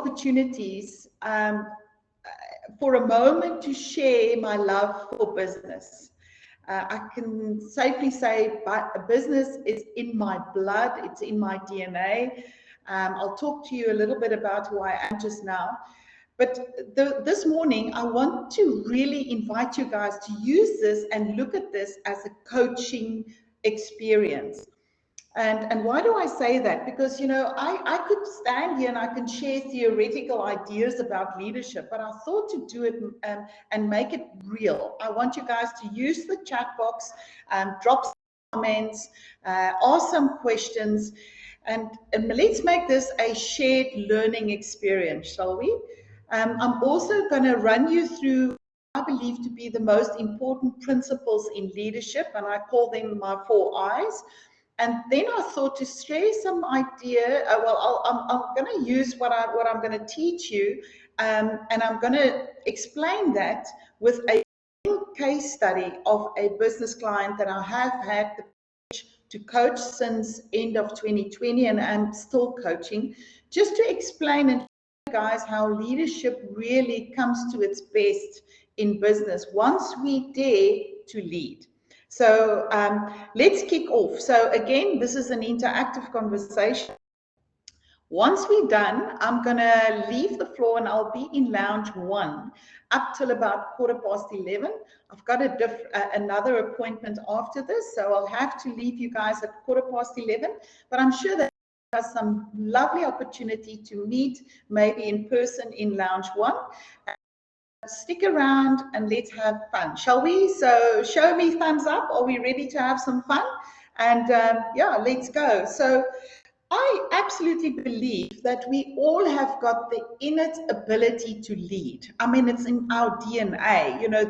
opportunities for a moment to share my love for business. I can safely say business is in my blood, it's in my DNA. I'll talk to you a little bit about who I am just now. But this morning, I want to really invite you guys to use this and look at this as a coaching experience. And why do I say that? Because, you know, I could stand here and I can share theoretical ideas about leadership, but I thought to do it and make it real. I want you guys to use the chat box, drop some comments, ask some questions, and let's make this a shared learning experience, shall we? I'm also going to run you through I believe to be the most important principles in leadership, and I call them my 4 I's. And then I thought to share some idea. I'm going to use what I'm going to teach you, and I'm going to explain that with a case study of a business client that I have had the privilege to coach since end of 2020, and I'm still coaching, just to explain and show you guys how leadership really comes to its best in business once we dare to lead. So let's kick off. So again, this is an interactive conversation. Once we're done, I'm going to leave the floor and I'll be in lounge 1 up till about 11:15. I've got another appointment after this, so I'll have to leave you guys at 11:15. But I'm sure that there's some lovely opportunity to meet maybe in person in lounge 1. Stick around and let's have fun, shall we? So show me thumbs up. Are we ready to have some fun? And yeah, let's go. So I absolutely believe that we all have got the innate ability to lead. I mean, it's in our DNA. You know,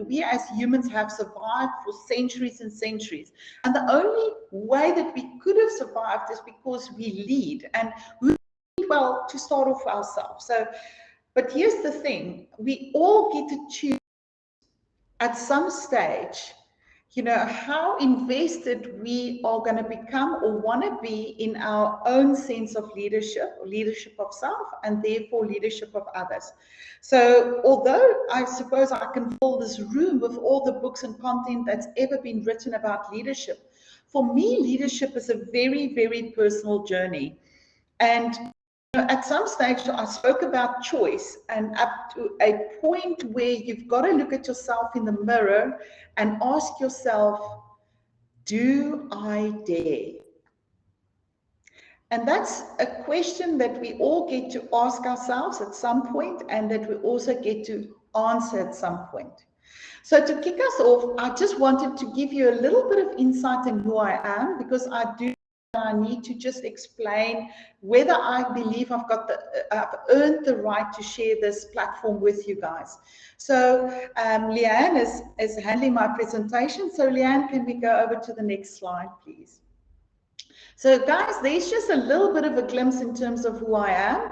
we as humans have survived for centuries and centuries. And the only way that we could have survived is because we lead, and we lead well to start off ourselves. So, but here's the thing, we all get to choose at some stage, you know, how invested we are going to become or want to be in our own sense of leadership, or leadership of self, and therefore leadership of others. So although I suppose I can fill this room with all the books and content that's ever been written about leadership, for me, leadership is a very, very personal journey. And at some stage, I spoke about choice, and up to a point where you've got to look at yourself in the mirror and ask yourself, do I dare? And that's a question that we all get to ask ourselves at some point, and that we also get to answer at some point. So to kick us off, I just wanted to give you a little bit of insight in who I am, because I need to just explain whether I believe I've earned the right to share this platform with you guys. So Leanne is handling my presentation. So Leanne, can we go over to the next slide, please? So guys, there's just a little bit of a glimpse in terms of who I am.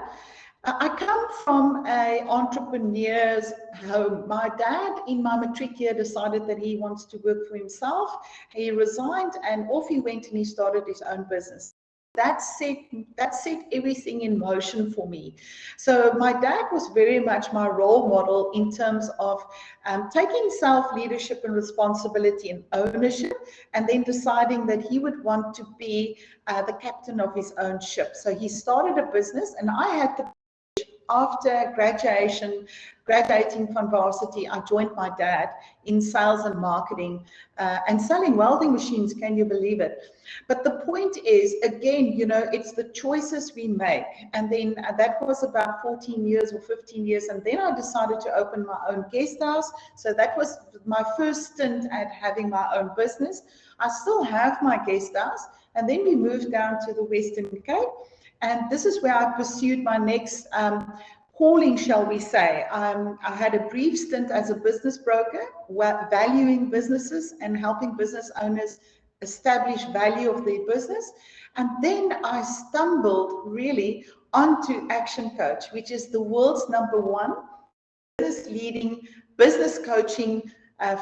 I come from an entrepreneur's home. My dad, in my matric year, decided that he wants to work for himself. He resigned and off he went, and he started his own business. That set everything in motion for me. So my dad was very much my role model in terms of taking self-leadership and responsibility and ownership, and then deciding that he would want to be the captain of his own ship. So he started a business, and I had the after graduating from varsity, I joined my dad in sales and marketing and selling welding machines. Can you believe it? But the point is, again, you know, it's the choices we make. And then that was about 14 years or 15 years. And then I decided to open my own guest house. So that was my first stint at having my own business. I still have my guest house. And then we moved down to the Western Cape. And this is where I pursued my next calling, shall we say. I had a brief stint as a business broker, valuing businesses and helping business owners establish value of their business. And then I stumbled really onto ActionCOACH, which is the world's #1 business-leading business coaching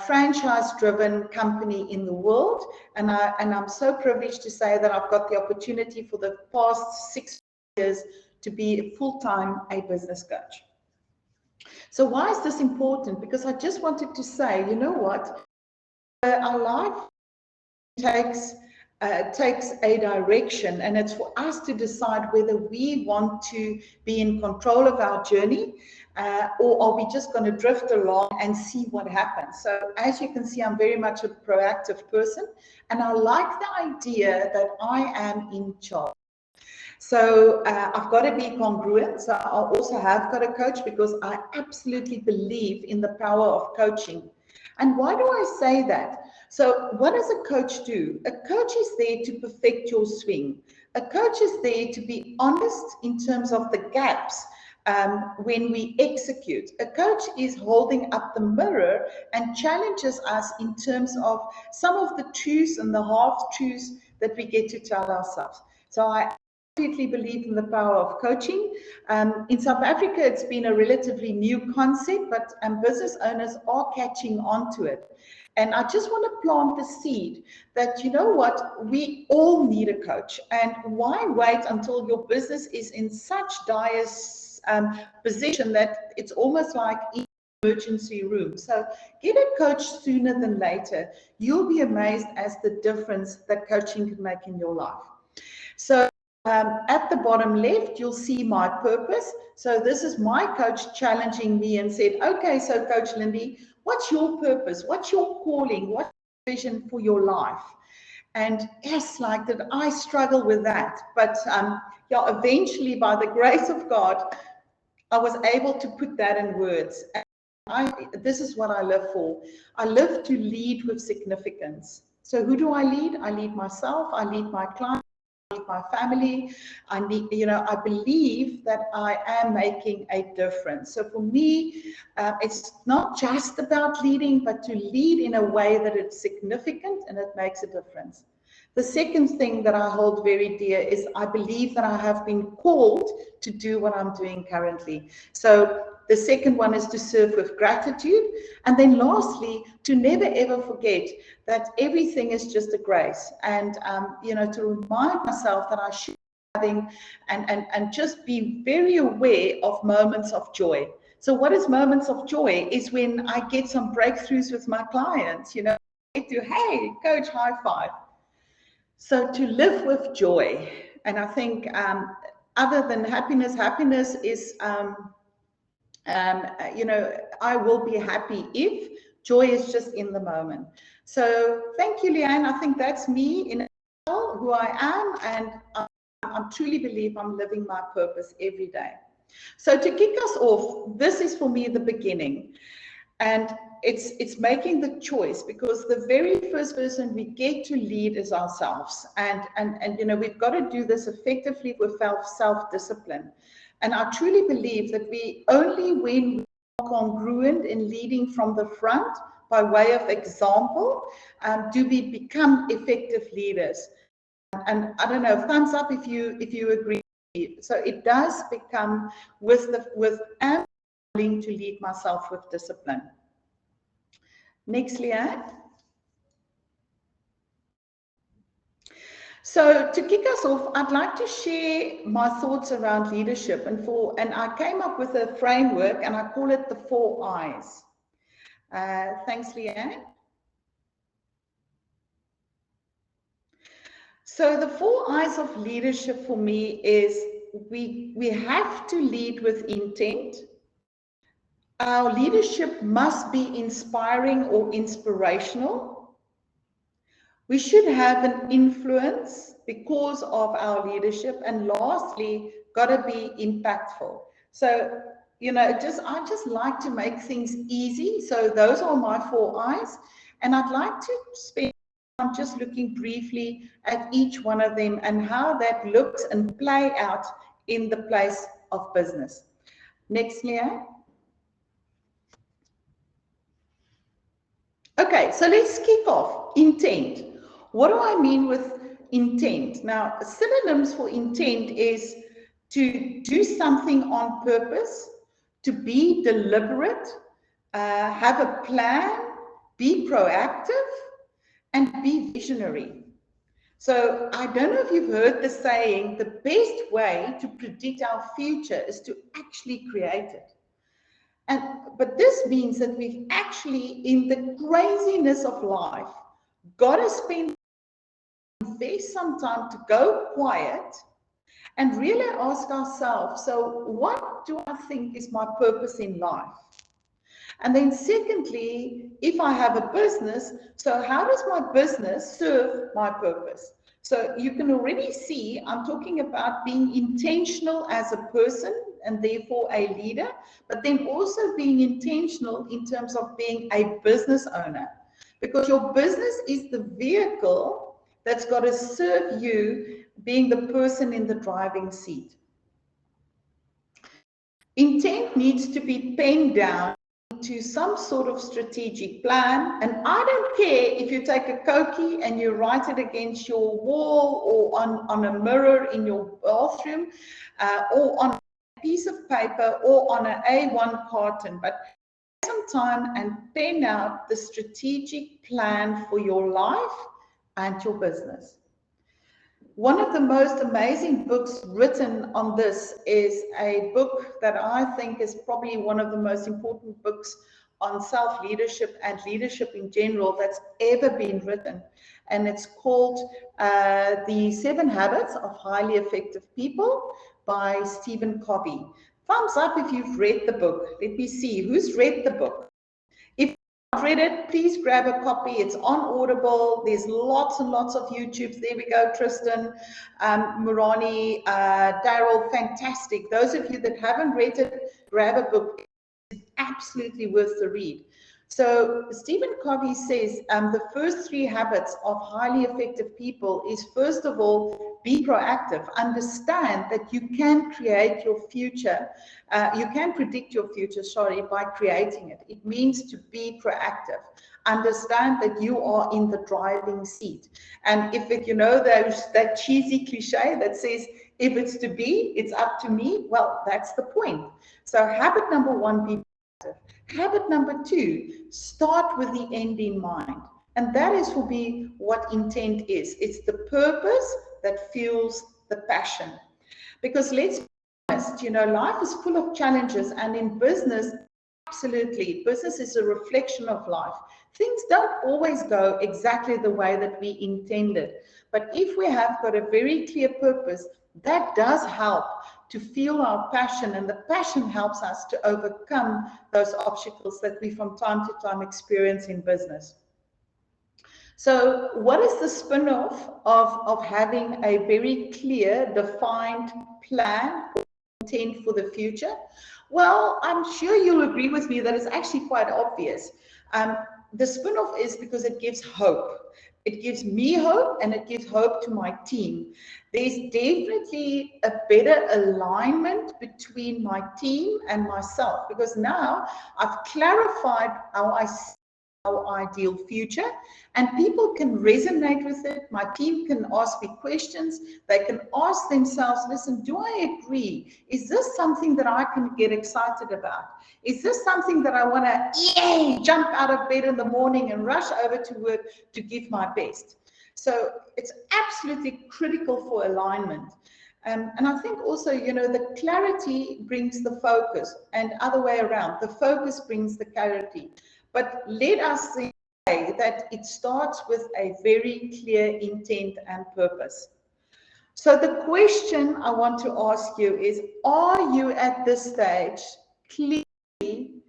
franchise-driven company in the world, and I'm so privileged to say that I've got the opportunity for the past 6 years to be full-time a business coach. So why is this important? Because I just wanted to say, you know what, our life takes a direction, and it's for us to decide whether we want to be in control of our journey, or are we just going to drift along and see what happens. So as you can see, I'm very much a proactive person, and I like the idea that I am in charge. So I've got to be congruent. So I also have got a coach because I absolutely believe in the power of coaching. And why do I say that? So what does a coach do? A coach is there to perfect your swing. A coach is there to be honest in terms of the gaps when we execute. A coach is holding up the mirror and challenges us in terms of some of the truths and the half-truths that we get to tell ourselves. So I absolutely believe in the power of coaching. In South Africa, it's been a relatively new concept, but business owners are catching on to it. And I just want to plant the seed that, you know what, we all need a coach. And why wait until your business is in such dire position that it's almost like emergency room? So get a coach sooner than later. You'll be amazed as the difference that coaching can make in your life. So at the bottom left, you'll see my purpose. So this is my coach challenging me and said, okay, so Coach Lindie, what's your purpose? What's your calling? What's your vision for your life? And yes, like that, I struggle with that. But yeah, eventually, by the grace of God, I was able to put that in words. And this is what I live for. I live to lead with significance. So who do I lead? I lead myself. I lead my clients. My family. I believe that I am making a difference. So for me, it's not just about leading, but to lead in a way that it's significant and it makes a difference. The second thing that I hold very dear is I believe that I have been called to do what I'm doing currently. So the second one is to serve with gratitude. And then lastly, to never ever forget that everything is just a grace. And, to remind myself that I should be having and just be very aware of moments of joy. So what is moments of joy is when I get some breakthroughs with my clients, hey, coach, high five. So to live with joy. And I think other than happiness is, I will be happy if joy is just in the moment. So thank you, Leanne. I think that's me in who I am, and I truly believe I'm living my purpose every day. So to kick us off, this is for me the beginning, and it's making the choice, because the very first person we get to lead is ourselves, and we've got to do this effectively with self-discipline. And I truly believe that only when we are congruent in leading from the front by way of example, do we become effective leaders. And I don't know, thumbs up if you agree. So it does become am willing to lead myself with discipline. Next, Leanne. So to kick us off, I'd like to share my thoughts around leadership, and I came up with a framework, and I call it the 4 I's. Thanks, Leanne. So the 4 I's of leadership for me is we have to lead with intent. Our leadership must be inspiring or inspirational. We should have an influence because of our leadership. And lastly, got to be impactful. So, I just like to make things easy. So those are my 4 I's. And I'd like to spend time just looking briefly at each one of them and how that looks and play out in the place of business. Next, Leanne. Okay, so let's kick off. Intent. What do I mean with intent? Now, synonyms for intent is to do something on purpose, to be deliberate, have a plan, be proactive, and be visionary. So I don't know if you've heard the saying, the best way to predict our future is to actually create it. But this means that we've actually, in the craziness of life, got to invest some time to go quiet and really ask ourselves, so what do I think is my purpose in life? And then secondly, if I have a business, so how does my business serve my purpose? So you can already see I'm talking about being intentional as a person and therefore a leader, but then also being intentional in terms of being a business owner, because your business is the vehicle that's got to serve you being the person in the driving seat. Intent needs to be penned down into some sort of strategic plan. And I don't care if you take a Cokie and you write it against your wall or on a mirror in your bathroom or on a piece of paper or on an A1 carton, but take some time and pen out the strategic plan for your life and your business. One of the most amazing books written on this is a book that I think is probably one of the most important books on self-leadership and leadership in general that's ever been written. And it's called The 7 Habits of Highly Effective People by Stephen Covey. Thumbs up if you've read the book. Let me see. Who's read the book? If you've read it, please grab a copy. It's on Audible. There's lots and lots of YouTubes. There we go. Tristan, Murani, Daryl, fantastic. Those of you that haven't read it, grab a book. It's absolutely worth the read. So Stephen Covey says the first 3 habits of highly effective people is, first of all, be proactive. Understand that you can create your future. You can predict your future, by creating it. It means to be proactive. Understand that you are in the driving seat. And if it, that cheesy cliche that says, if it's to be, it's up to me. Well, that's the point. So habit number 1, be proactive. Habit number 2, start with the end in mind. And that is will be what intent is. It's the purpose that fuels the passion. Because let's be honest, life is full of challenges, and in business, absolutely, business is a reflection of life. Things don't always go exactly the way that we intended. But if we have got a very clear purpose, that does help to fuel our passion, and the passion helps us to overcome those obstacles that we from time to time experience in business. So what is the spin-off of having a very clear, defined plan or intent for the future? Well, I'm sure you'll agree with me that it's actually quite obvious. The spin-off is because it gives hope. It gives me hope, and it gives hope to my team. There's definitely a better alignment between my team and myself, because now I've clarified how I see our ideal future, and people can resonate with it. My team can ask me questions. They can ask themselves, listen, do I agree? Is this something that I can get excited about? Is this something that I want to jump out of bed in the morning and rush over to work to give my best? So it's absolutely critical for alignment. And I think also, the clarity brings the focus, and other way around, the focus brings the clarity. But let us say that it starts with a very clear intent and purpose. So the question I want to ask you is, are you at this stage clearly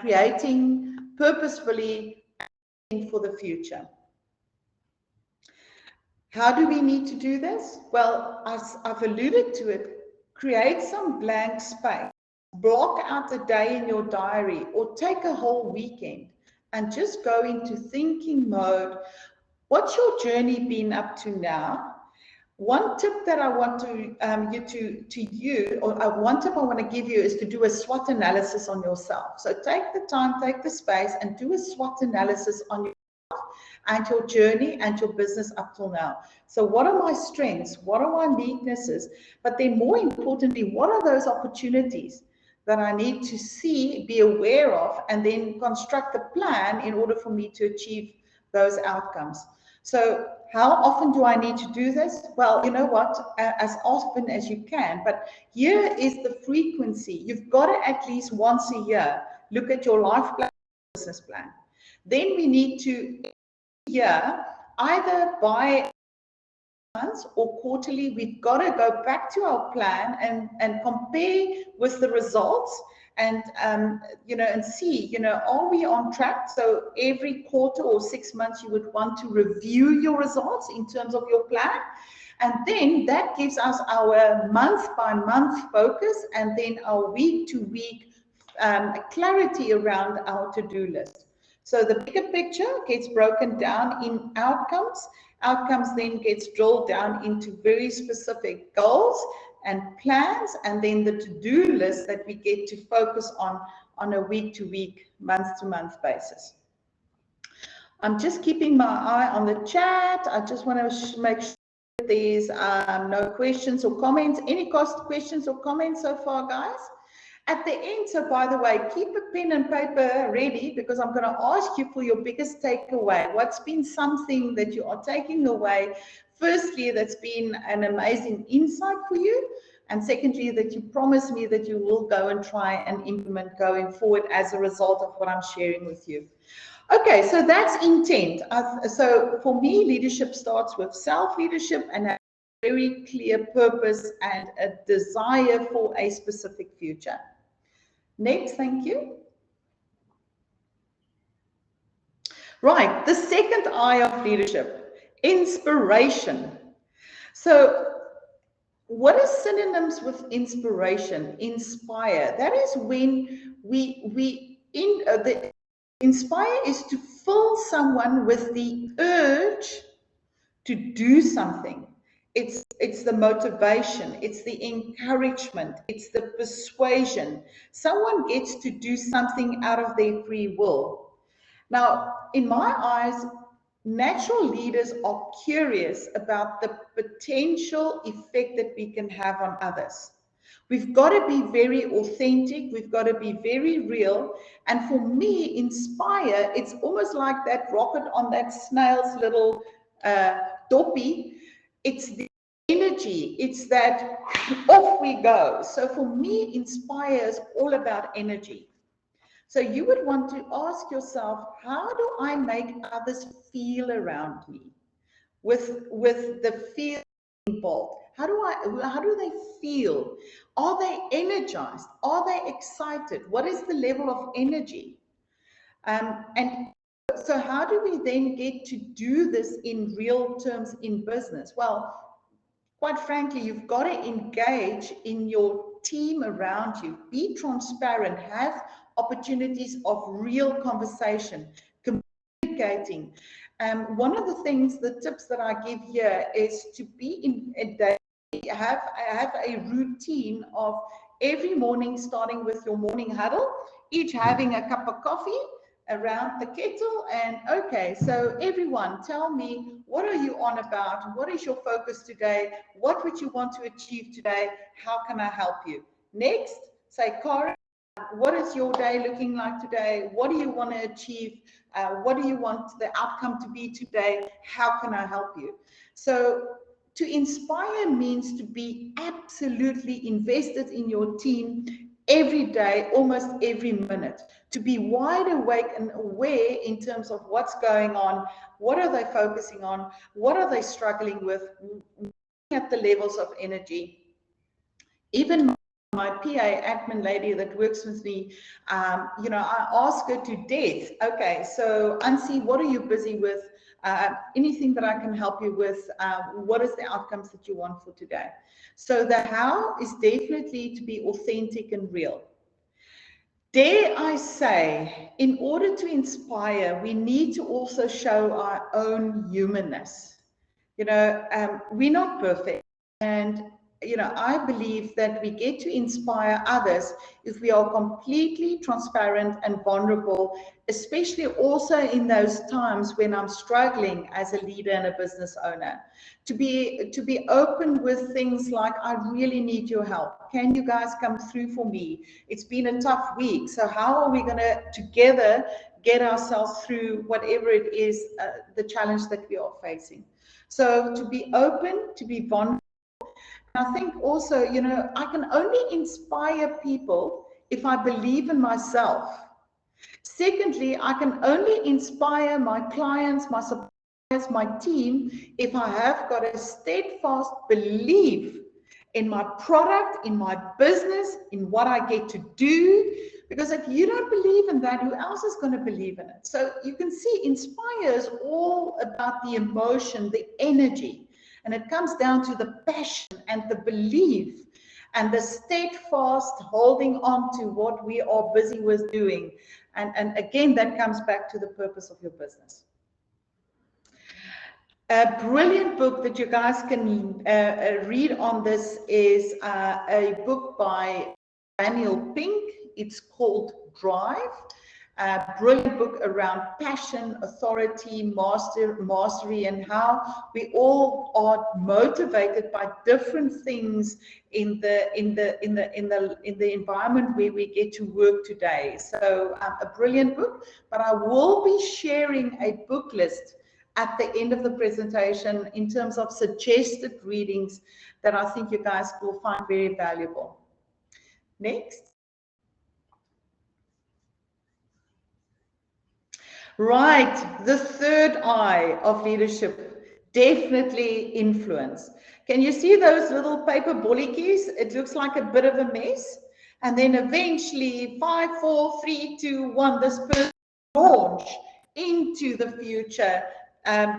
creating purposefully for the future? How do we need to do this? Well, I've alluded to it. Create some blank space. Block out a day in your diary, or take a whole weekend and just go into thinking mode. What's your journey been up to now? One tip that I want one tip I want to give you is to do a SWOT analysis on yourself. So take the time, take the space, and do a SWOT analysis on yourself and your journey and your business up till now. So what are my strengths? What are my weaknesses? But then more importantly, what are those opportunities that I need to see, be aware of, and then construct a plan in order for me to achieve those outcomes? So how often do I need to do this? Well, you know what, as often as you can, but here is the frequency. You've got to at least once a year look at your life plan, business plan. Then we need to, either by months or quarterly, we've got to go back to our plan and compare with the results and and see, are we on track? So every quarter or 6 months you would want to review your results in terms of your plan, and then that gives us our month by month focus and then our week to week clarity around our to-do list. So the bigger picture gets broken down in outcomes. Outcomes then gets drilled down into very specific goals and plans, and then the to-do list that we get to focus on a week-to-week, month-to-month basis. I'm just keeping my eye on the chat. I just want to make sure that there's no questions or comments. Any questions or comments so far, guys? At the end, so by the way, keep a pen and paper ready, because I'm going to ask you for your biggest takeaway. What's been something that you are taking away? Firstly, that's been an amazing insight for you. And secondly, that you promise me that you will go and try and implement going forward as a result of what I'm sharing with you. Okay, so that's intent. So for me, leadership starts with self-leadership and a very clear purpose and a desire for a specific future. Next, thank you. Right, the second I of leadership, inspiration. So what are synonyms with inspiration? Inspire. That is when the inspire is to fill someone with the urge to do something. It's the motivation, it's the encouragement, it's the persuasion. Someone gets to do something out of their free will. Now, in my eyes, natural leaders are curious about the potential effect that we can have on others. We've got to be very authentic, we've got to be very real. And for me, inspire, it's almost like that rocket on that snail's little doppie. It's the energy, it's that off we go. So for me, inspire is all about energy. So you would want to ask yourself, how do I make others feel around me with the feel involved? How do they feel? Are they energized? Are they excited? What is the level of energy? And so how do we then get to do this in real terms in business? Well, quite frankly, you've got to engage in your team around you. Be transparent. Have opportunities of real conversation, communicating. One of the things, the tips that I give here is to be in a day, have a routine of every morning, starting with your morning huddle, each having a cup of coffee around the kettle, and okay, so everyone tell me, what are you on about? What is your focus today? What would you want to achieve today? How can I help you? Next, say, Cara, what is your day looking like today? What do you want to achieve? What do you want the outcome to be today? How can I help you? So to inspire means to be absolutely invested in your team every day, almost every minute, to be wide awake and aware in terms of what's going on, what are they focusing on, what are they struggling with, at the levels of energy. Even my PA admin lady that works with me, I ask her to death, okay, so Ansi, what are you busy with? Anything that I can help you with? What is the outcomes that you want for today? So the how is definitely to be authentic and real. Dare I say, in order to inspire, we need to also show our own humanness. We're not perfect. And I believe that we get to inspire others if we are completely transparent and vulnerable, especially also in those times when I'm struggling as a leader and a business owner. To be open with things like, I really need your help. Can you guys come through for me? It's been a tough week. So how are we going to together get ourselves through whatever it is, the challenge that we are facing. So to be open, to be vulnerable. I think also, you know, I can only inspire people if I believe in myself. Secondly, I can only inspire my clients, my suppliers, my team, if I have got a steadfast belief in my product, in my business, in what I get to do. Because if you don't believe in that, who else is going to believe in it? So you can see Inspire is all about the emotion, the energy. And it comes down to the passion and the belief and the steadfast holding on to what we are busy with doing. And again, that comes back to the purpose of your business. A brilliant book that you guys can read on this is a book by Daniel Pink. It's called Drive. A brilliant book around passion, authority, mastery, and how we all are motivated by different things in the environment where we get to work today. So a brilliant book, but I will be sharing a book list at the end of the presentation in terms of suggested readings that I think you guys will find very valuable. Next. Right, the third I of leadership, definitely influence. Can you see those little paper bolletjies? It looks like a bit of a mess. And then eventually 5, 4, 3, 2, 1, this person launch into the future,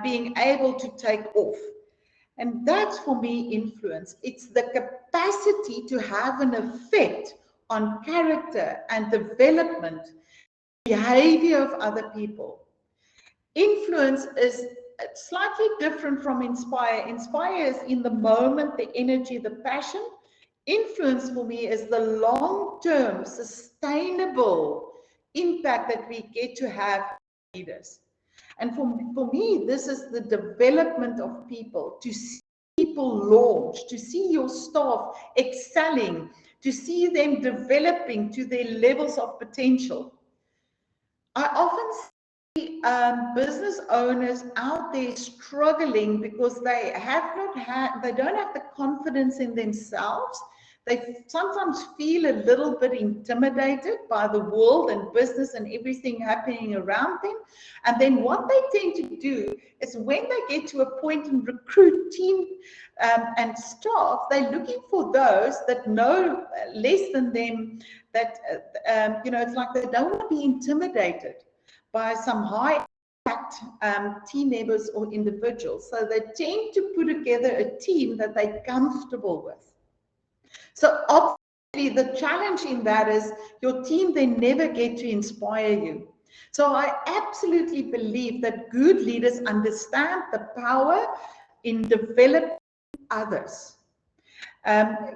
being able to take off. And that's for me influence. It's the capacity to have an effect on character and development, behavior of other people. Influence is slightly different from inspire. Inspire is in the moment, the energy, the passion. Influence for me is the long-term, sustainable impact that we get to have as leaders. And for me, this is the development of people, to see people launch, to see your staff excelling, to see them developing to their levels of potential. I often see business owners out there struggling because they don't have the confidence in themselves. They sometimes feel a little bit intimidated by the world and business and everything happening around them. And then what they tend to do is when they get to a point and recruit team and staff, they're looking for those that know less than them, that, you know, it's like they don't want to be intimidated by some high impact team members or individuals. So they tend to put together a team that they're comfortable with. So obviously the challenge in that is your team, they never get to inspire you. So I absolutely believe that good leaders understand the power in developing others.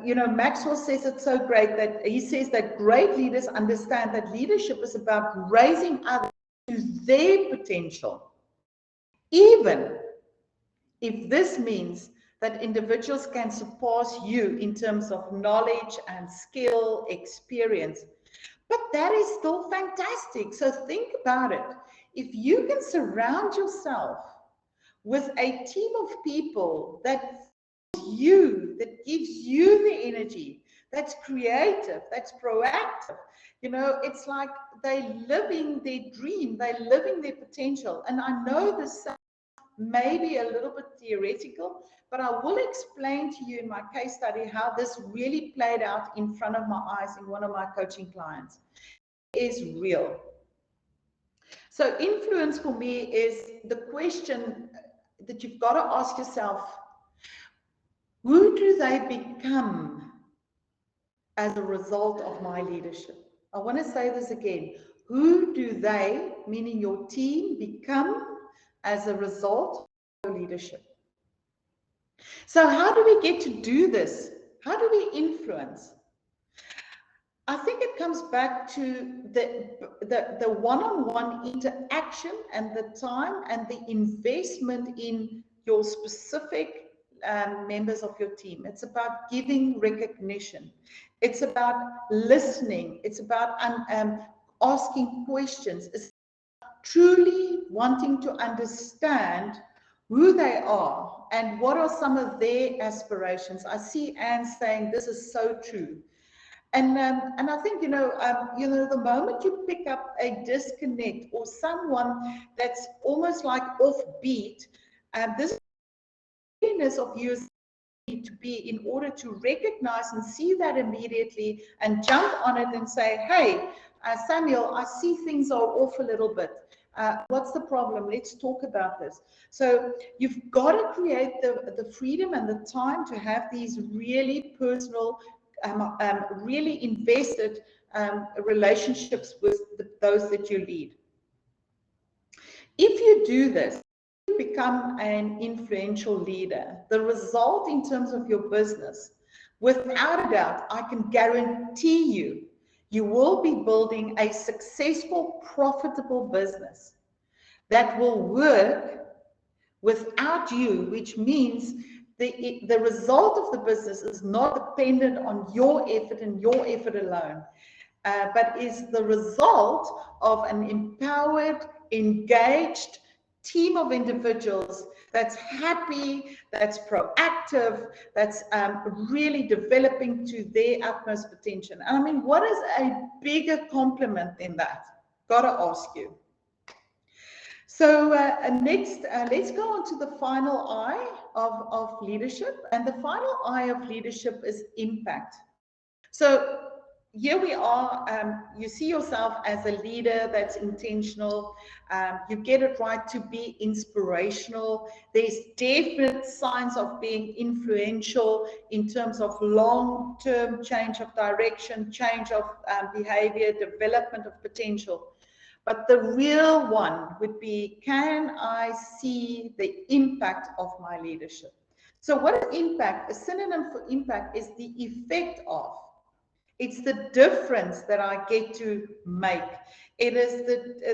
You know, Maxwell says it so great that he says that great leaders understand that leadership is about raising others to their potential, even if this means that individuals can surpass you in terms of knowledge and skill, experience. But that is still fantastic. So think about it. If you can surround yourself with a team of people that gives you the energy, that's creative, that's proactive, you know, it's like they're living their dream, they're living their potential. And I know this sounds maybe a little bit theoretical, but I will explain to you in my case study how this really played out in front of my eyes in one of my coaching clients. It is real. So influence for me is the question that you've got to ask yourself: who do they become as a result of my leadership? I want to say this again. Who do they, meaning your team, become as a result of your leadership? So how do we get to do this? How do we influence? I think it comes back to the one-on-one interaction and the time and the investment in your specific members of your team. It's about giving recognition. It's about listening. It's about asking questions. It's truly wanting to understand who they are and what are some of their aspirations. I see Anne saying this is so true. And I think, the moment you pick up a disconnect or someone that's almost like offbeat, this awareness of you need to be in order to recognize and see that immediately and jump on it and say, hey, Samuel, I see things are off a little bit. What's the problem? Let's talk about this. So you've got to create the freedom and the time to have these really personal, really invested relationships with those that you lead. If you do this, you become an influential leader. The result in terms of your business, without a doubt, I can guarantee you, you will be building a successful, profitable business that will work without you, which means the result of the business is not dependent on your effort and your effort alone, but is the result of an empowered, engaged team of individuals that's happy, that's proactive, that's really developing to their utmost potential. And I mean, what is a bigger compliment than that? Gotta ask you. So next, let's go on to the final I of leadership. And the final I of leadership is impact. So here we are, you see yourself as a leader that's intentional, you get it right to be inspirational. There's definite signs of being influential in terms of long-term change of direction, change of behavior, development of potential. But the real one would be, can I see the impact of my leadership? So what is impact? A synonym for impact is the effect of. It's the difference that I get to make. It is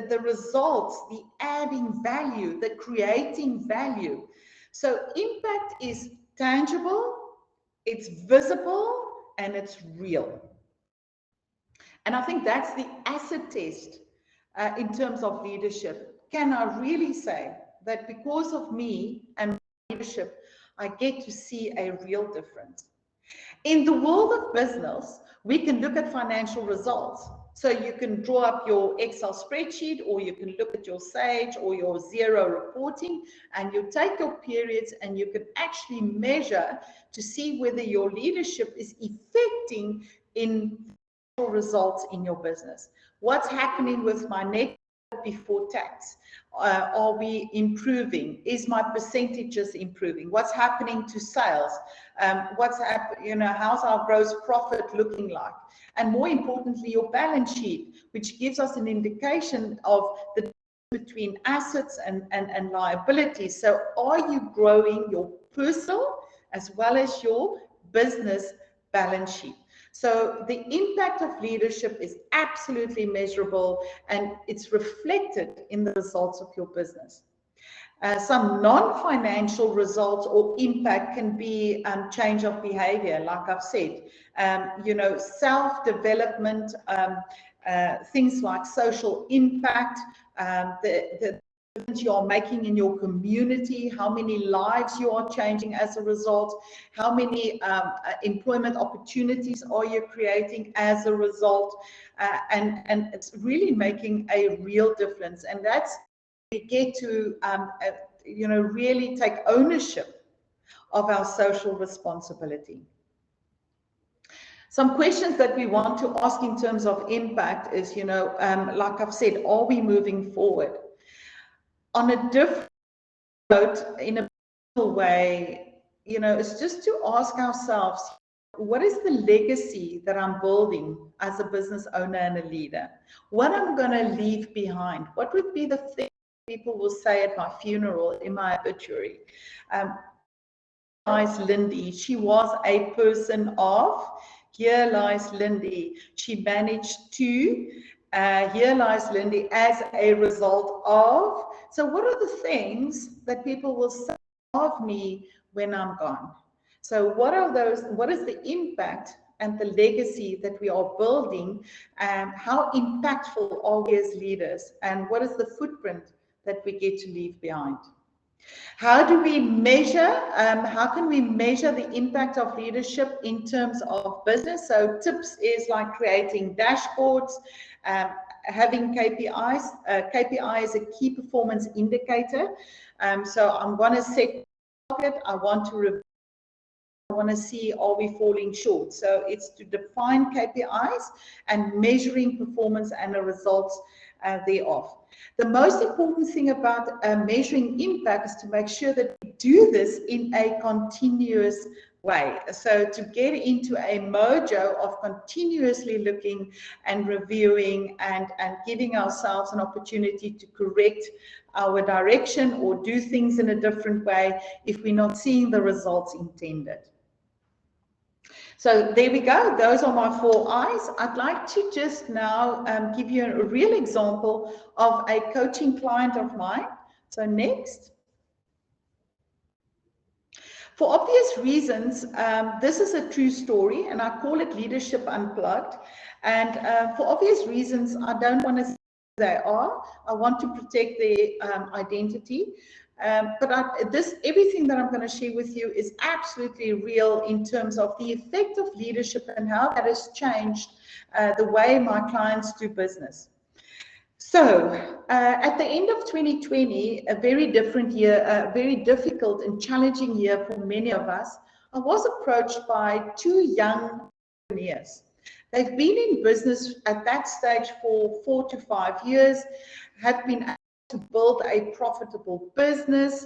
the results, the adding value, the creating value. So impact is tangible, it's visible, and it's real. And I think that's the acid test in terms of leadership. Can I really say that because of me and my leadership, I get to see a real difference? In the world of business, we can look at financial results. So you can draw up your Excel spreadsheet, or you can look at your Sage or your Xero reporting, and you take your periods and you can actually measure to see whether your leadership is affecting in results in your business. What's happening with my net before tax? Are we improving? Is my percentages improving? What's happening to sales? What's happening? How's our gross profit looking like? And more importantly, your balance sheet, which gives us an indication of the difference between assets and liabilities. So are you growing your personal as well as your business balance sheet? So the impact of leadership is absolutely measurable, and it's reflected in the results of your business. Some non-financial results or impact can be change of behavior, like I've said, self-development, things like social impact, the difference you are making in your community, how many lives you are changing as a result, how many employment opportunities are you creating as a result, and it's really making a real difference. And that's we get to really take ownership of our social responsibility. Some questions that we want to ask in terms of impact is, like I've said, are we moving forward? On a different note, in a personal way, it's just to ask ourselves, what is the legacy that I'm building as a business owner and a leader? What I'm going to leave behind? What would be the thing people will say at my funeral, in my obituary? Lies Lindie. She was a person of, here lies Lindie. She managed to, here lies Lindie as a result of. So what are the things that people will say of me when I'm gone? So what are those, what is the impact and the legacy that we are building, how impactful are we as leaders, and what is the footprint that we get to leave behind? How do we measure, how can we measure the impact of leadership in terms of business? So tips is like creating dashboards, having KPIs. KPI is a key performance indicator. So I'm going to set a target. I want to review. I want to see, are we falling short? So it's to define KPIs and measuring performance and the results thereof. The most important thing about measuring impact is to make sure that we do this in a continuous way. So to get into a mojo of continuously looking and reviewing and giving ourselves an opportunity to correct our direction or do things in a different way if we're not seeing the results intended. So there we go. Those are my 4 I's. I'd like to just now give you a real example of a coaching client of mine. So next. For obvious reasons, this is a true story, and I call it Leadership Unplugged. And for obvious reasons, I don't want to say who they are. I want to protect their identity. But everything that I'm going to share with you is absolutely real in terms of the effect of leadership and how that has changed the way my clients do business. So at the end of 2020, a very different year, a very difficult and challenging year for many of us, I was approached by 2 young entrepreneurs. They've been in business at that stage for 4 to 5 years, have been able to build a profitable business.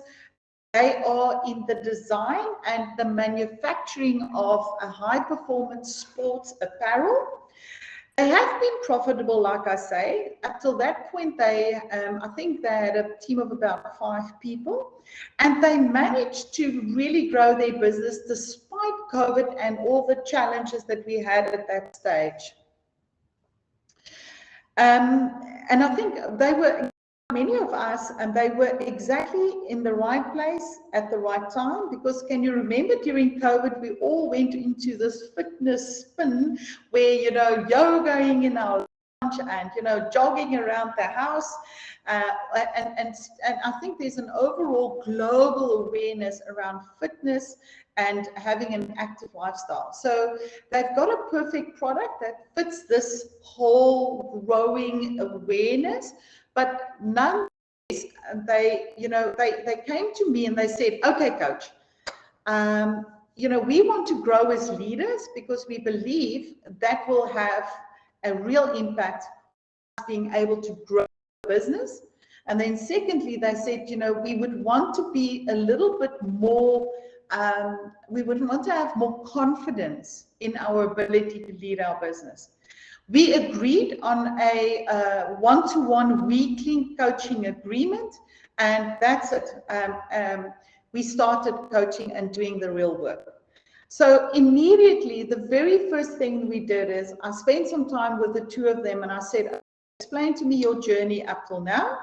They are in the design and the manufacturing of a high-performance sports apparel. They have been profitable, like I say. Up till that point, I think they had a team of about 5 people, and they managed to really grow their business despite COVID and all the challenges that we had at that stage. And I think they were, many of us, and they were exactly in the right place at the right time, because can you remember during COVID, we all went into this fitness spin where, you know, yogaing in our lunch and, you know, jogging around the house. And I think there's an overall global awareness around fitness and having an active lifestyle. So they've got a perfect product that fits this whole growing awareness. But nonetheless, they came to me and they said, okay, coach, we want to grow as leaders because we believe that will have a real impact on being able to grow business. And then secondly, they said, we would want to be a little bit more, we would want to have more confidence in our ability to lead our business. We agreed on a one-to-one weekly coaching agreement, and that's it. We started coaching and doing the real work. So immediately, the very first thing we did is I spent some time with the 2 of them, and I said, explain to me your journey up till now.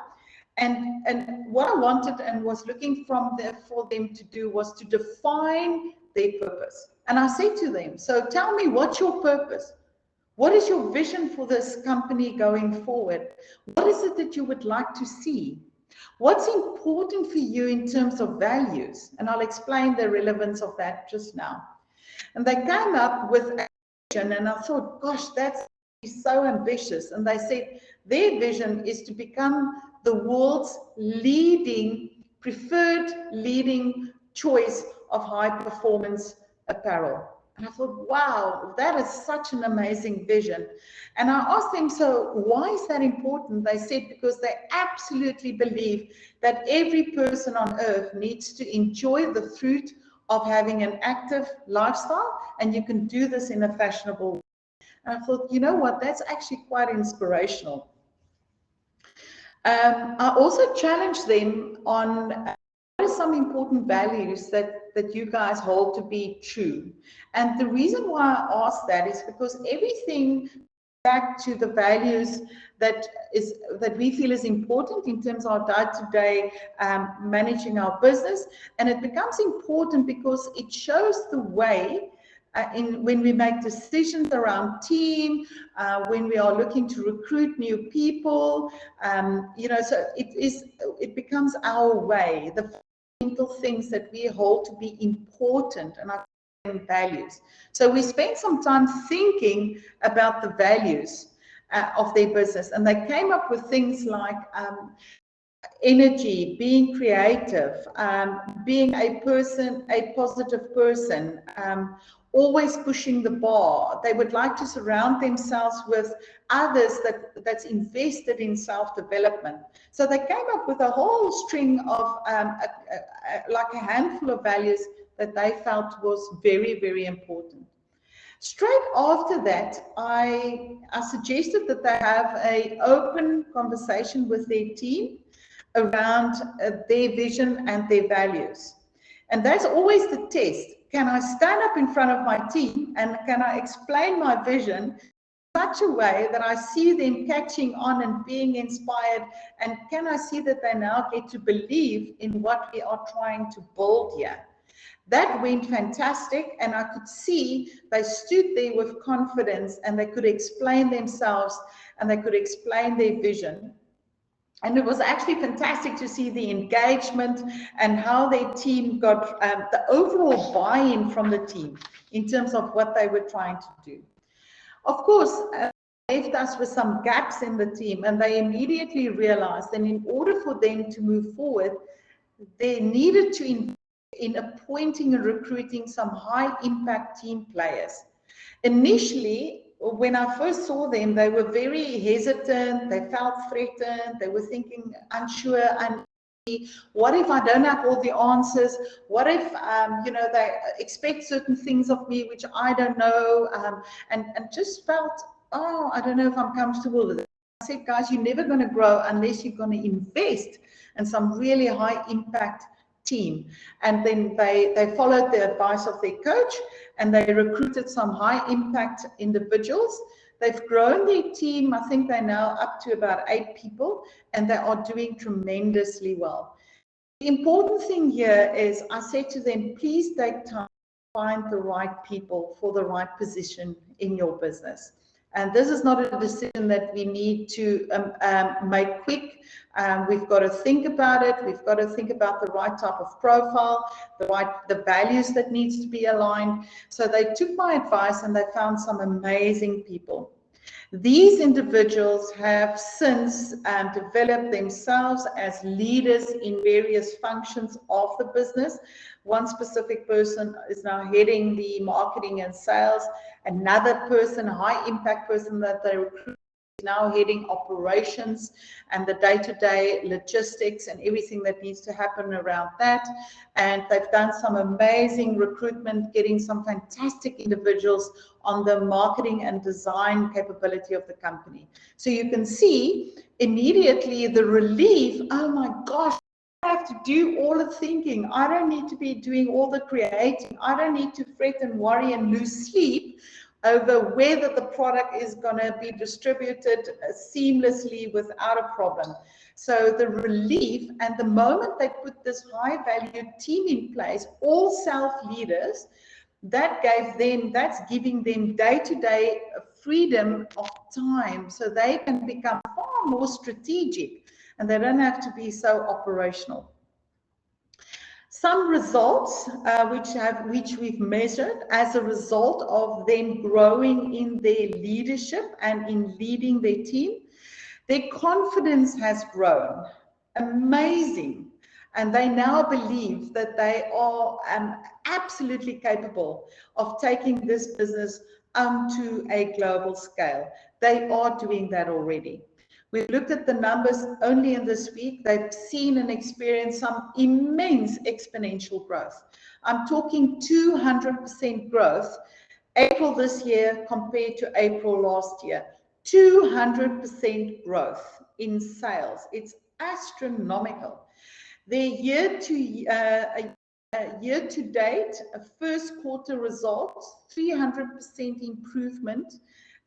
And what I wanted and was looking for them to do was to define their purpose. And I said to them, so tell me, what's your purpose? What is your vision for this company going forward? What is it that you would like to see? What's important for you in terms of values? And I'll explain the relevance of that just now. And they came up with a vision, and I thought, gosh, that's so ambitious. And they said their vision is to become the world's preferred leading choice of high performance apparel. And I thought, wow, that is such an amazing vision. And I asked them, so why is that important? They said, because they absolutely believe that every person on earth needs to enjoy the fruit of having an active lifestyle, and you can do this in a fashionable way. And I thought, you know what, that's actually quite inspirational. I also challenged them on what are some important values that you guys hold to be true. And the reason why I asked that is because everything back to the values that we feel is important in terms of our day-to-day managing our business. And it becomes important because it shows the way when we make decisions around team, when we are looking to recruit new people, so it becomes our way, the fundamental things that we hold to be important and our values. So we spent some time thinking about the values of their business, and they came up with things like energy, being creative, being a positive person, always pushing the bar. They would like to surround themselves with others that's invested in self-development. So they came up with a whole string of like a handful of values that they felt was very, very important. Straight after that, I suggested that they have an open conversation with their team around their vision and their values. And that's always the test. Can I stand up in front of my team and can I explain my vision in such a way that I see them catching on and being inspired? And can I see that they now get to believe in what we are trying to build here? That went fantastic, and I could see they stood there with confidence and they could explain themselves and they could explain their vision. And it was actually fantastic to see the engagement and how their team got the overall buy-in from the team in terms of what they were trying to do. Of course, left us with some gaps in the team, and they immediately realized that in order for them to move forward, they needed to invest in appointing and recruiting some high-impact team players. Initially, when I first saw them, they were very hesitant, they felt threatened, they were thinking unsure, what if I don't have all the answers? What if, they expect certain things of me which I don't know, and just felt, oh, I don't know if I'm comfortable with it. I said, guys, you're never going to grow unless you're going to invest in some really high impact team. And then they followed the advice of their coach and they recruited some high impact individuals. They've grown their team. I think they're now up to about 8 people, and they are doing tremendously well. The important thing here is I said to them, please take time to find the right people for the right position in your business. And this is not a decision that we need to make quick. We've got to think about it. We've got to think about the right type of profile, the values that needs to be aligned. So they took my advice and they found some amazing people. These individuals have since developed themselves as leaders in various functions of the business. One specific person is now heading the marketing and sales. Another person, a high impact person that they recruit, is now heading operations and the day-to-day logistics and everything that needs to happen around that. And they've done some amazing recruitment, getting some fantastic individuals on the marketing and design capability of the company. So you can see immediately the relief, oh my gosh, I have to do all the thinking. I don't need to be doing all the creating. I don't need to fret and worry and lose sleep over whether the product is going to be distributed seamlessly without a problem. So the relief, and the moment they put this high value team in place, all self-leaders, that's giving them day-to-day freedom of time so they can become far more strategic and they don't have to be so operational. Some results which we've measured as a result of them growing in their leadership and in leading their team, their confidence has grown. Amazing. And they now believe that they are absolutely capable of taking this business onto a global scale. They are doing that already. We've looked at the numbers only in this week. They've seen and experienced some immense exponential growth. I'm talking 200% growth, April this year compared to April last year. 200% growth in sales. It's astronomical. Their year to date, first quarter results, 300% improvement.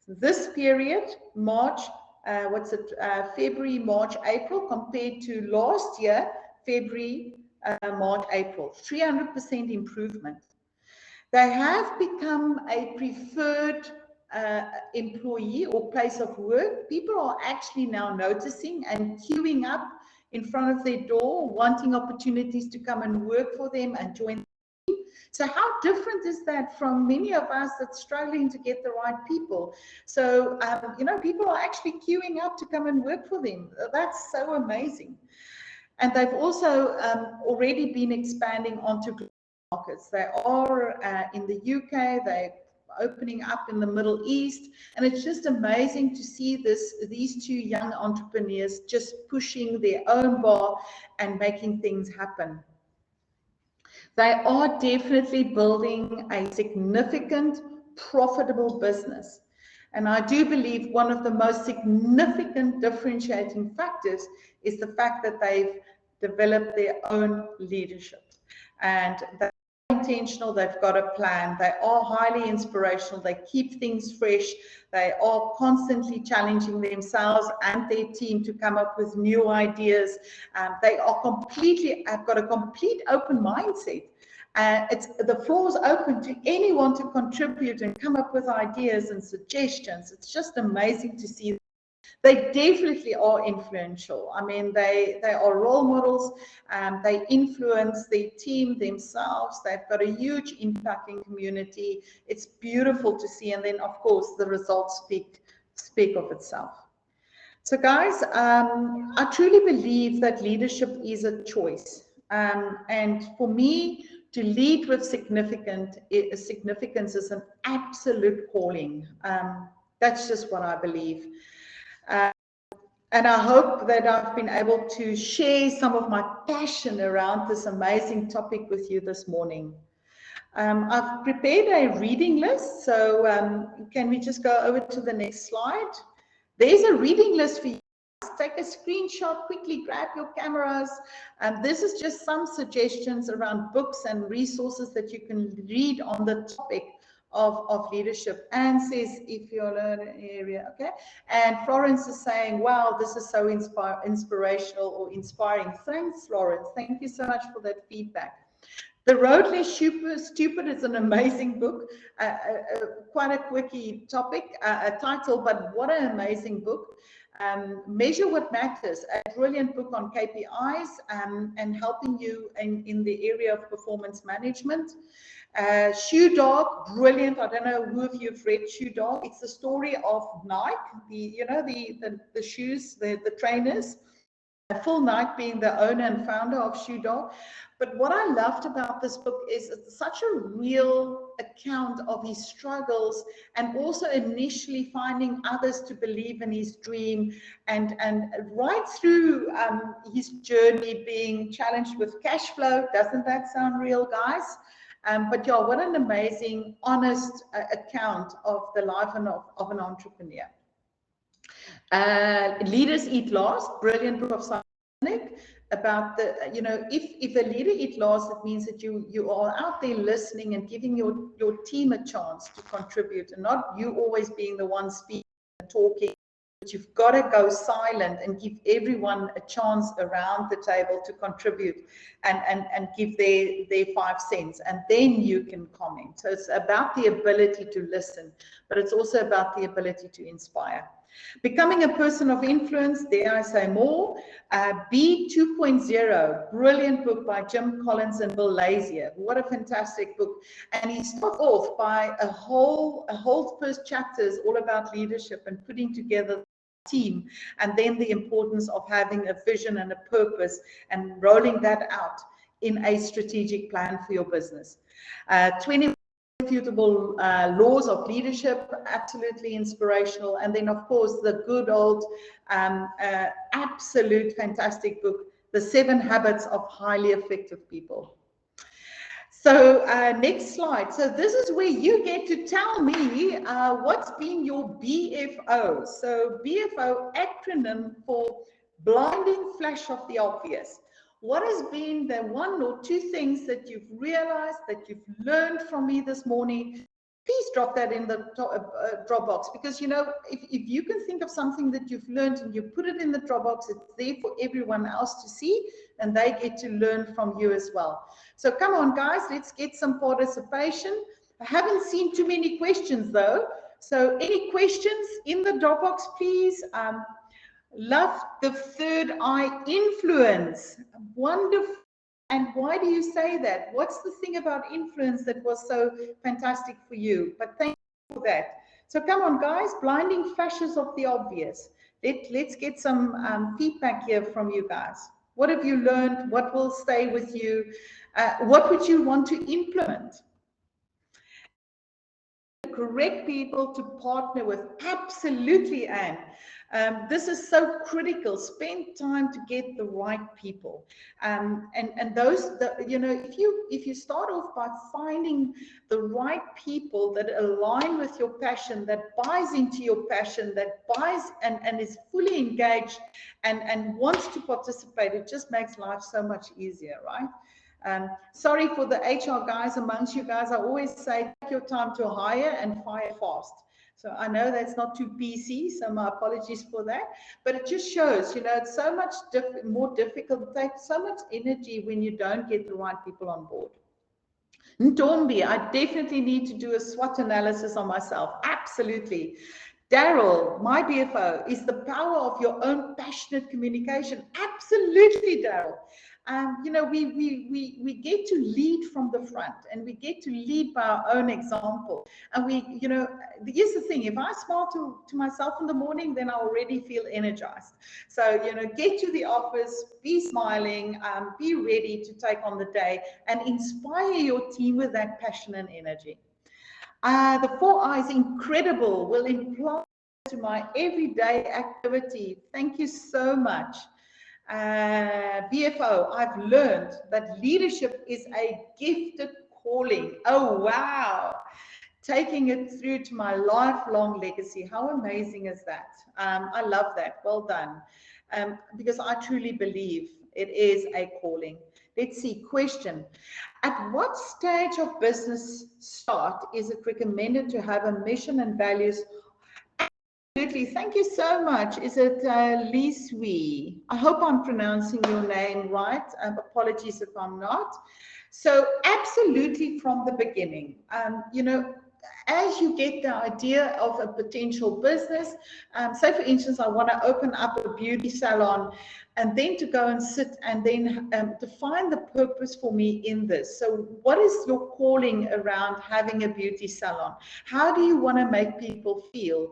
This period, March, February, March, April, compared to last year, February, March, April, 300% improvement. They have become a preferred employee or place of work. People are actually now noticing and queuing up in front of their door, wanting opportunities to come and work for them and join. So how different is that from many of us that's struggling to get the right people? So, people are actually queuing up to come and work for them. That's so amazing. And they've also already been expanding onto global markets. They are in the UK, they're opening up in the Middle East, and it's just amazing to see these two young entrepreneurs just pushing their own bar and making things happen. They are definitely building a significant, profitable business. And I do believe one of the most significant differentiating factors is the fact that they've developed their own leadership. And they're intentional, they've got a plan, they are highly inspirational, they keep things fresh, they are constantly challenging themselves and their team to come up with new ideas. They are have got a complete open mindset. The floor is open to anyone to contribute and come up with ideas and suggestions. It's just amazing to see. They definitely are influential. I mean, they are role models. They influence their team themselves. They've got a huge impact in community. It's beautiful to see. And then, of course, the results speak of itself. So, guys, I truly believe that leadership is a choice. And for me, to lead with significance is an absolute calling. That's just what I believe. And I hope that I've been able to share some of my passion around this amazing topic with you this morning. I've prepared a reading list, so can we just go over to the next slide? There's a reading list for you. Take a screenshot, quickly grab your cameras. This is just some suggestions around books and resources that you can read on the topic of leadership. Anne says, if you're an area, okay. And Florence is saying, wow, this is so inspirational or inspiring. Thanks, Florence. Thank you so much for that feedback. The Road Less Stupid is an amazing book, quite a quickie topic, title, but what an amazing book. Measure What Matters, a brilliant book on KPIs and helping you in the area of performance management. Shoe Dog, brilliant. I don't know who of you've read Shoe Dog. It's the story of Nike, the shoes, the trainers. Phil Knight being the owner and founder of Shoe Dog. But what I loved about this book is it's such a real account of his struggles and also initially finding others to believe in his dream and right through his journey being challenged with cash flow. Doesn't that sound real, guys? But yeah, what an amazing, honest account of the life of an entrepreneur. Leaders Eat Last, brilliant book of Simon about the, if a leader eat last, it means that you are out there listening and giving your team a chance to contribute and not you always being the one speaking and talking. But you've got to go silent and give everyone a chance around the table to contribute and give their 5 cents, and then you can comment. So it's about the ability to listen, but it's also about the ability to inspire. Becoming a person of influence, dare I say more, B 2.0, brilliant book by Jim Collins and Bill Lazier. What a fantastic book. And he starts off by a whole first chapter is all about leadership and putting together a team, and then the importance of having a vision and a purpose and rolling that out in a strategic plan for your business. 20 irrefutable laws of leadership, absolutely inspirational. And then, of course, the good old, absolute fantastic book, The 7 Habits of Highly Effective People. So next slide. So this is where you get to tell me what's been your BFO. So BFO, acronym for Blinding Flash of the Obvious. What has been the 1 or 2 things that you've realized, that you've learned from me this morning? Please drop that in the Dropbox, because, if you can think of something that you've learned and you put it in the Dropbox, it's there for everyone else to see, and they get to learn from you as well. So come on, guys, let's get some participation. I haven't seen too many questions though. So any questions in the Dropbox, please? Love the third eye influence. Wonderful. And why do you say that? What's the thing about influence that was so fantastic for you? But thank you for that. So come on, guys, blinding flashes of the obvious. Let's get some feedback here from you guys. What have you learned? What will stay with you? What would you want to implement? Correct people to partner with. Absolutely, Anne. This is so critical. Spend time to get the right people, and those, if you start off by finding the right people that align with your passion, that buys into your passion, that buys and is fully engaged and wants to participate, it just makes life so much easier, right? Sorry for the HR guys amongst you guys. I always say, take your time to hire and fire fast. So I know that's not too PC, so my apologies for that. But it just shows, it's so much more difficult. It takes so much energy when you don't get the right people on board. Ntombi, I definitely need to do a SWOT analysis on myself. Absolutely. Daryl, my BFO, is the power of your own passionate communication. Absolutely, Daryl. We get to lead from the front, and we get to lead by our own example. And here's the thing: if I smile to myself in the morning, then I already feel energized. So, get to the office, be smiling, be ready to take on the day, and inspire your team with that passion and energy. The 4 I's incredible will imply to my everyday activity. Thank you so much. BFO, I've learned that leadership is a gifted calling. Oh, wow. Taking it through to my lifelong legacy. How amazing is that? I love that. Well done. Because I truly believe it is a calling. Let's see, question. At what stage of business start is it recommended to have a mission and values? Absolutely. Thank you so much. Is it Liswi? I hope I'm pronouncing your name right. Apologies if I'm not. So absolutely from the beginning, as you get the idea of a potential business, say for instance, I want to open up a beauty salon, and then to go and sit and then define the purpose for me in this. So what is your calling around having a beauty salon? How do you want to make people feel?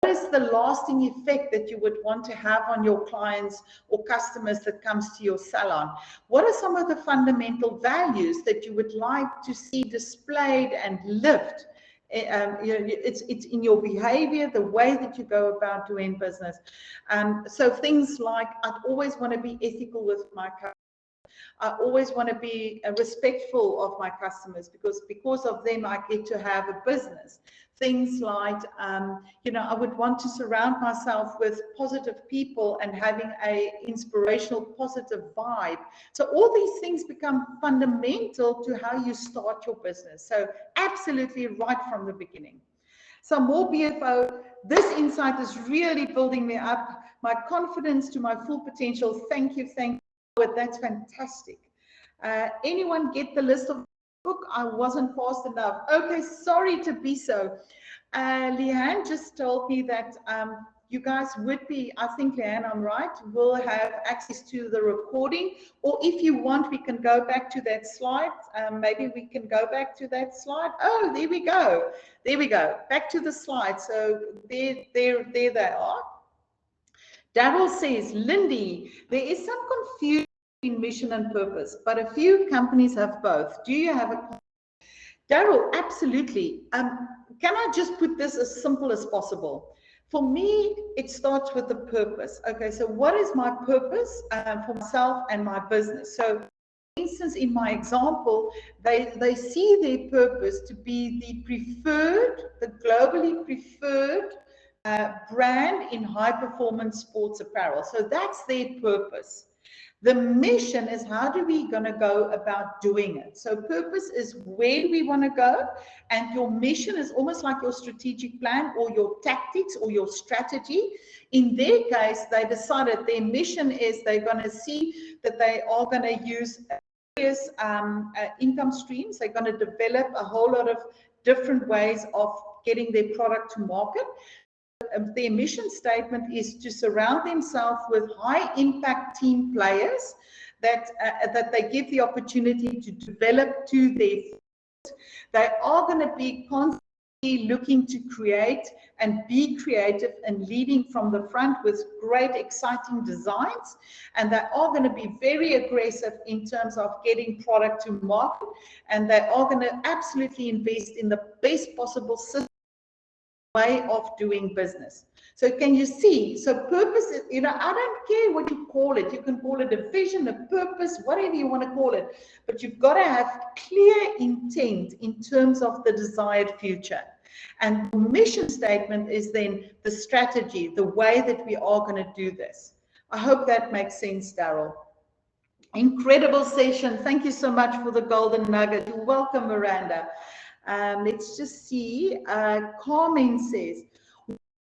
What is the lasting effect that you would want to have on your clients or customers that comes to your salon? What are some of the fundamental values that you would like to see displayed and lived? It's in your behavior, the way that you go about doing business. So things like, I'd always want to be ethical with my customers. I always want to be respectful of my customers because of them I get to have a business. Things like, I would want to surround myself with positive people and having a inspirational, positive vibe. So all these things become fundamental to how you start your business. So absolutely right from the beginning. So more BFO, this insight is really building me up, my confidence to my full potential. Thank you. That's fantastic. Anyone get the list of the book? I wasn't fast enough. Okay, sorry to be so. Leanne just told me that you guys would be, I think, Leanne, I'm right, will have access to the recording, or if you want, we can go back to that slide. Maybe we can go back to that slide. Oh, there we go. There we go. Back to the slide. So there they are. Daryl says, Lindie, there is some confusion in mission and purpose, but a few companies have both. Do you have a... Daryl, absolutely. Can I just put this as simple as possible? For me, it starts with the purpose. Okay, so what is my purpose for myself and my business? So, for instance, in my example, they see their purpose to be the globally preferred brand in high-performance sports apparel. So that's their purpose. The mission is how do we going to go about doing it? So purpose is where do we want to go? And your mission is almost like your strategic plan or your tactics or your strategy. In their case, they decided their mission is they're going to see that they are going to use various income streams. They're going to develop a whole lot of different ways of getting their product to market. Their mission statement is to surround themselves with high impact team players that they give the opportunity to develop to their field. They are going to be constantly looking to create and be creative and leading from the front with great exciting designs, and they are going to be very aggressive in terms of getting product to market, and they are going to absolutely invest in the best possible system way of doing business. So can you see? So purpose is, I don't care what you call it. You can call it a vision, a purpose, whatever you want to call it, but you've got to have clear intent in terms of the desired future. And the mission statement is then the strategy, the way that we are going to do this. I hope that makes sense, Daryl. Incredible session. Thank you so much for the golden nugget. You're welcome, Miranda. Let's just see. Carmen says,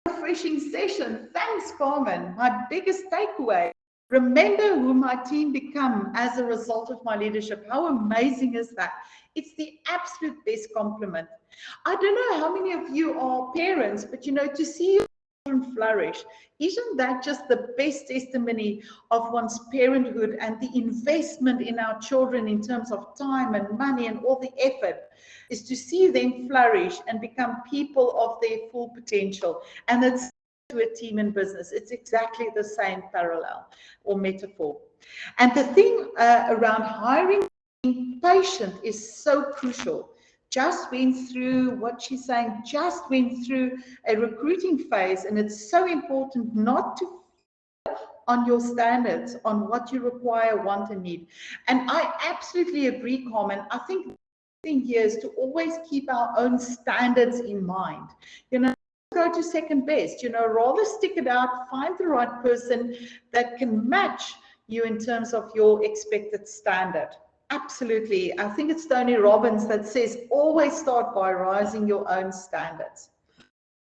refreshing session. Thanks, Carmen. My biggest takeaway, remember who my team become as a result of my leadership. How amazing is that? It's the absolute best compliment. I don't know how many of you are parents, but to see your children flourish, isn't that just the best testimony of one's parenthood and the investment in our children in terms of time and money and all the effort, is to see them flourish and become people of their full potential. And it's to a team in business. It's exactly the same parallel or metaphor. And the thing around hiring, being patient is so crucial. Just went through what she's saying, just went through a recruiting phase, and it's so important not to on your standards, on what you require, want, and need. And I absolutely agree, Carmen. I think the thing here is to always keep our own standards in mind. Go to second best, rather stick it out, find the right person that can match you in terms of your expected standard. Absolutely. I think it's Tony Robbins that says, always start by rising your own standards.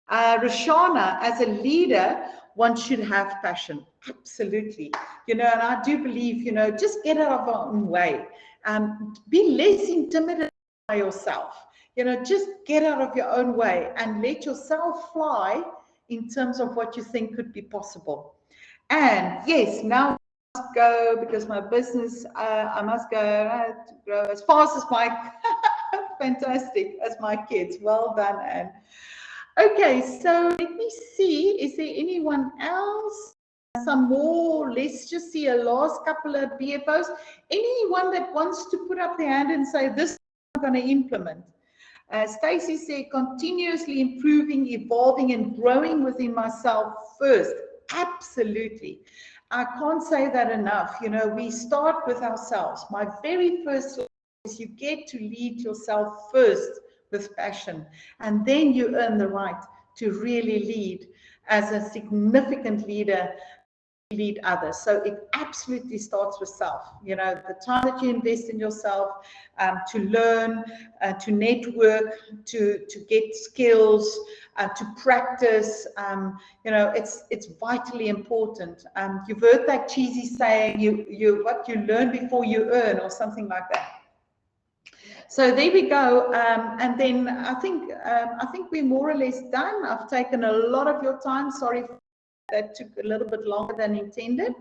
Roshana, as a leader, one should have passion. Absolutely. And I do believe, just get out of our own way. Be less intimidated by yourself. Just get out of your own way and let yourself fly in terms of what you think could be possible. And yes, now I must go because my business, I must go to grow as fast as my, fantastic, as my kids. Well done, Anne. Okay, so let me see, is there anyone else? Some more, let's just see a last couple of BFOs. Anyone that wants to put up their hand and say, this is what I'm going to implement? Stacey said, continuously improving, evolving, and growing within myself first. Absolutely. I can't say that enough. We start with ourselves. My very first is you get to lead yourself first with passion, and then you earn the right to really lead as a significant leader, lead others. So it absolutely starts with self. The time that you invest in yourself, to learn, to network, to get skills, to practice, it's vitally important. You've heard that cheesy saying, what you learn before you earn, or something like that. So there we go, and then I think we're more or less done. I've taken a lot of your time. Sorry, that took a little bit longer than intended,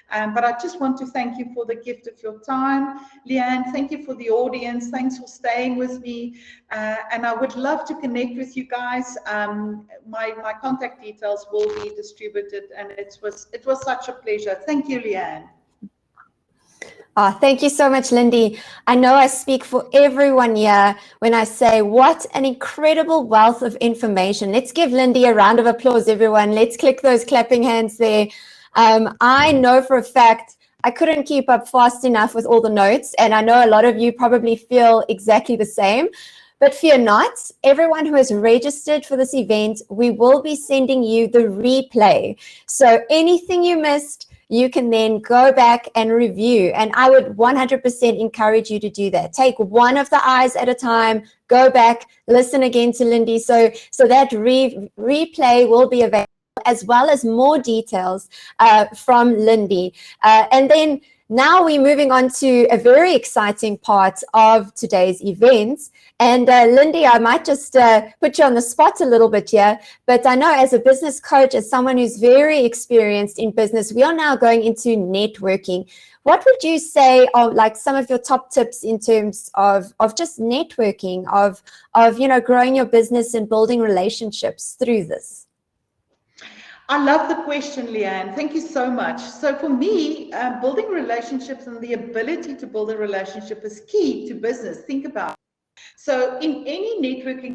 but I just want to thank you for the gift of your time. Leanne, thank you for the audience. Thanks for staying with me, and I would love to connect with you guys. My contact details will be distributed, and it was such a pleasure. Thank you, Leanne. Oh, thank you so much, Lindie. I know I speak for everyone here when I say what an incredible wealth of information. Let's give Lindie a round of applause, everyone. Let's click those clapping hands there. I know for a fact I couldn't keep up fast enough with all the notes, and I know a lot of you probably feel exactly the same. But fear not, everyone who has registered for this event, we will be sending you the replay. So anything you missed, you can then go back and review. And I would 100% encourage you to do that. Take one of the eyes at a time, go back, listen again to Lindie. So that replay will be available, as well as more details from Lindie. And then Now we're moving on to a very exciting part of today's events. And Lindie, I might just put you on the spot a little bit here, but I know as a business coach, as someone who's very experienced in business, we are now going into networking. What would you say are like some of your top tips in terms of just networking, of growing your business and building relationships through this? I love the question, Leanne. Thank you so much. So for me, building relationships and the ability to build a relationship is key to business. Think about it. So in any networking,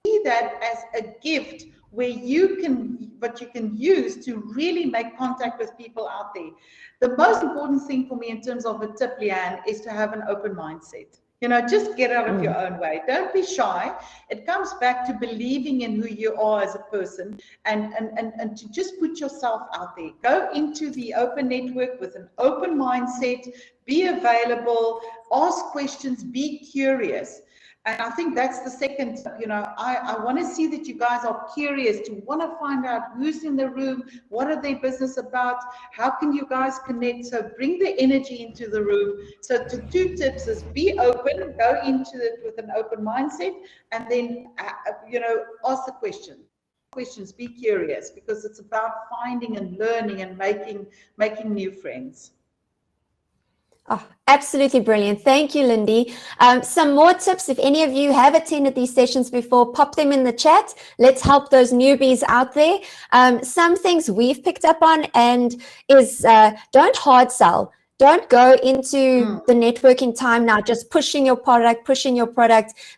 see that as a gift where you can use to really make contact with people out there. The most important thing for me in terms of a tip, Leanne, is to have an open mindset. Just get out of your own way. Don't be shy. It comes back to believing in who you are as a person and to just put yourself out there. Go into the open network with an open mindset, be available, ask questions, be curious. And I think that's the second, I want to see that you guys are curious, to want to find out who's in the room, what are their business about, how can you guys connect? So bring the energy into the room. So the two tips is be open, go into it with an open mindset, and then, ask the questions, be curious, because it's about finding and learning and making new friends. Oh, absolutely brilliant. Thank you, Lindie. Some more tips. If any of you have attended these sessions before, pop them in the chat. Let's help those newbies out there. Some things we've picked up on and is don't hard sell. Don't go into the networking time now just pushing your product.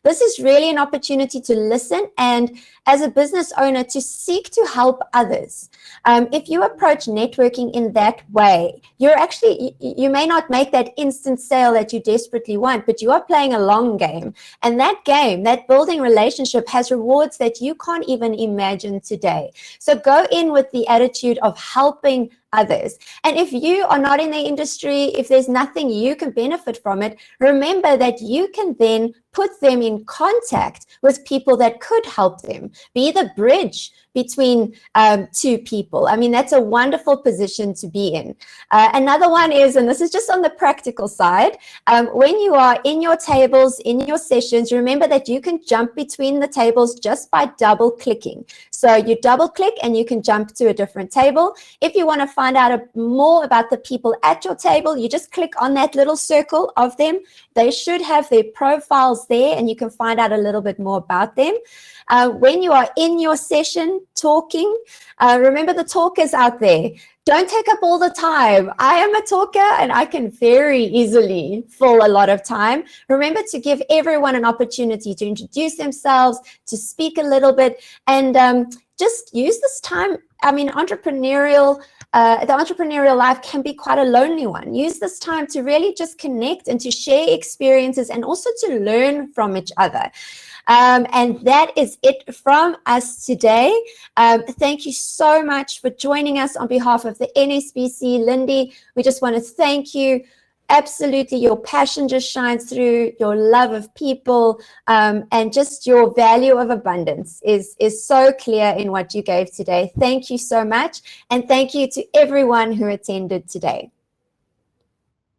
This is really an opportunity to listen and, as a business owner, to seek to help others. If you approach networking in that way, you may not make that instant sale that you desperately want, but you are playing a long game. And that game, that building relationship, has rewards that you can't even imagine today. So go in with the attitude of helping others. And if you are not in the industry, if there's nothing you can benefit from it, remember that you can then put them in contact with people that could help them. Be the bridge between two people. I mean, that's a wonderful position to be in. Another one is, and this is just on the practical side, when you are in your tables, in your sessions, remember that you can jump between the tables just by double clicking. So you double click and you can jump to a different table. If you want to find out more about the people at your table, you just click on that little circle of them. They should have their profiles there and you can find out a little bit more about them. When you are in your session talking, remember the talkers out there. Don't take up all the time. I am a talker and I can very easily fill a lot of time. Remember to give everyone an opportunity to introduce themselves, to speak a little bit, and just use this time. I mean, the entrepreneurial life can be quite a lonely one. Use this time to really just connect and to share experiences and also to learn from each other. And that is it from us today. Thank you so much for joining us on behalf of the NSBC. Lindie, we just want to thank you. Absolutely, your passion just shines through, your love of people, and just your value of abundance is so clear in what you gave today. Thank you so much, and thank you to everyone who attended today.